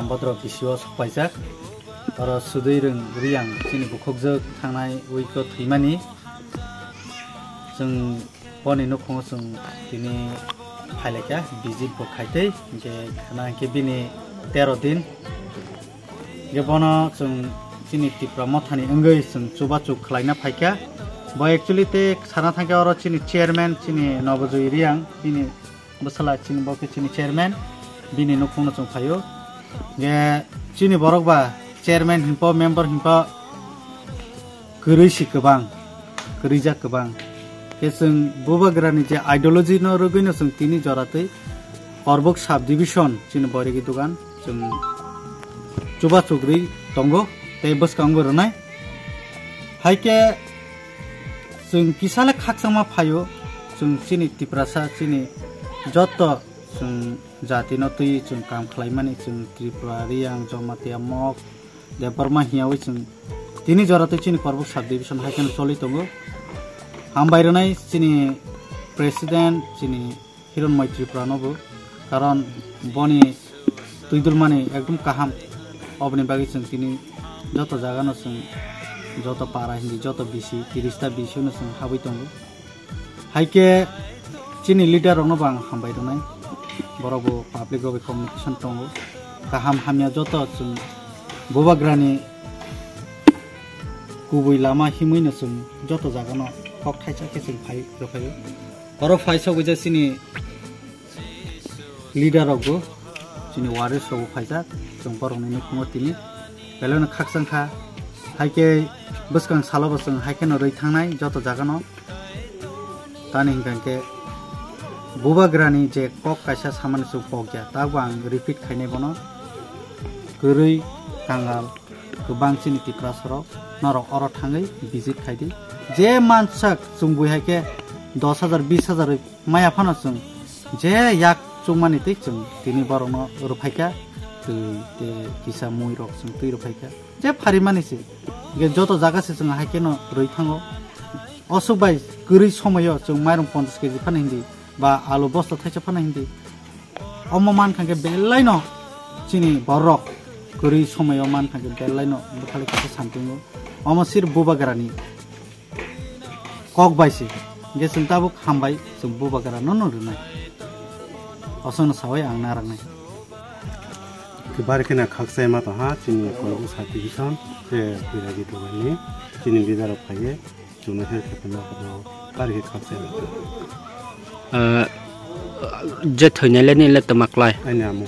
Rambodro Bisio Pajak, or Sudirin Riang, Sinibukogzo, Tanai, Wiko Timani, some Boni no Konsum, Tini Paleka, Bizit Bokate, Kanakibini Terodin, Gabona, some Siniti Pramotani, Ungus, some Subachu Kleina Paika, but actually take Sanatanga or Chini chairman, Chini Nobozo Riang, Bini Basala Chini Boki Chini chairman, Bini no Konosum Payo, Chini Borogba, chairman, Himpo, member Himpo, Kurishi Kabang, Kurija Kabang. Kesung Buba Granite ideology no Ruginus Tini Jorate, Orbok subdivision, Chini Borigi Dugan, some Chuba Chugri, Tongo, Tabus Congo Runai. Haike Sung Kisala Kaksama Payo, Sung Chini Tiprasa, Chini Joto, Sung Jatinoti, Sung Kam Claimani, Sung Tripurariang, Jomatia Mok, the Burma here with Tini Jorate Chini Orbok subdivision, Hakan Solitongo. Hambairunai Chini President Chini Hiron Maitri Pranobu Karon Boni Tuidulmani Ekdum Kaham Obni Bagison Tini Joto Zaganosung Joto Para Hindi Joto Bisi Tirista Bisunusung Habitongu Haike Chini leader Ronobang Hambairunai Borobo Public Communication Tongo Kaham Hamia Joto Sung Bobagrani Kubui Lama Himuinusung Joto Zagano Kok Taicha Kissing Pai, or of Faisa with a cine leader of go, Chini Waris of Faisa, some Boron Motini, Belona Kaksanka, Hike Buskan Salabas and Hiken or Ritanai, Joto Zagano, Tanning Ganke, Buba Granny, J. Kok Kaisha Saman Supogia, Tawang, repeat Kanebono, Guri, Kangal, Kubang Chiniti Prasoro, Noro Orotangai, visit Kaidi. जे मानसक जों बयहाके 10,000 20,000 माया फाना जों जे याक चुमानि तै जों तिनि बरनो रुफाइका ते किसा मुइ रक जों तै रुफाइका जे फारिमानिसे गे जतो जागासे जों हाके न रइ थांगो असुबाय गरि समयो जों माइरं 50 केजि फाना हिंदी बा आलु बस्ता थाइसा फाना हिंदी अममान खाके बेलाइन चिनि बरक गरि समयो मान खाके बेलाइन बखाले खासे सानथिंगो अमसिर बुबागरानि Kok baisi, dia sentabuk hambai sembuh bagara nono runai. Asal sawai ang narang nai. Kebar kena kaksai mata ha, cini kolbu satu isan, se bila gitu ini, cini bila rapai, cuma saya ketemu kalau bar kita kaksai mata. Jatuhnya leni let temaklai. Ini amu.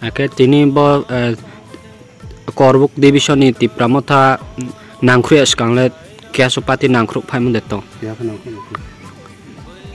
Oke, cini bo korbuk division ini pramotha nangkru sekarang let Kiasupati nangkruk pai mendeto. Kiasupati nangkruk.